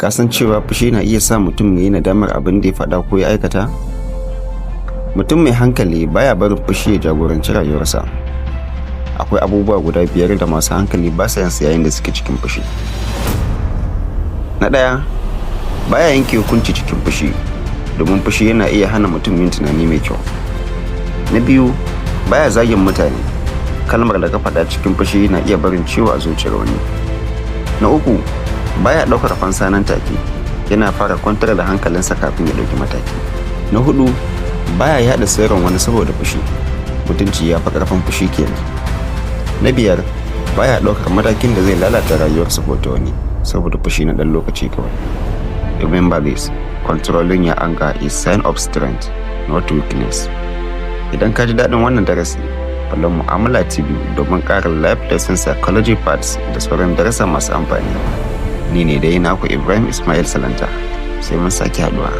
Ka san cewa fushi na iya sa mutum ya yi nadamar abin da ya faɗa ko ya aikata? Mutum mai hankali baya barin fushi ya jagoranci rayuwarsa. Akwai abubuwa guda 5 da masu hankali ba sa yansu yayin da suke cikin fushi. Na ɗaya, baya yanke hukunci cikin fushi, domin fushi yana iya hana mutum yin tunani mai kyau. Na biyu, baya zagin mutane. Kalmar da ka faɗa cikin fushi na iya barin ciwo a zuciyar wani. Na uku, baya ɗaukar fansa nan take, yana fara kwantar da hankalinsa kafin ya ɗauki mataki. Na 4, baya yaɗa sirrin wani saboda fushi. Mutunci ya fi ƙarfin fushi kenan. Na 5, baya ɗaukar matakin da zai lalata rayuwarsa ko ta wani saboda fushi na ɗan lokaci kawai. Remember this, controlling your anger is sign of strength, not weakness. Idan ka ji daɗin wannan darasi, kallon Mu'amala TV domin ƙarin life lesson psychology parts da sauran darasa masu amfani. Ni ne dai naku Ibrahim Ismail Salanta. Sai mun sake haɗuwa.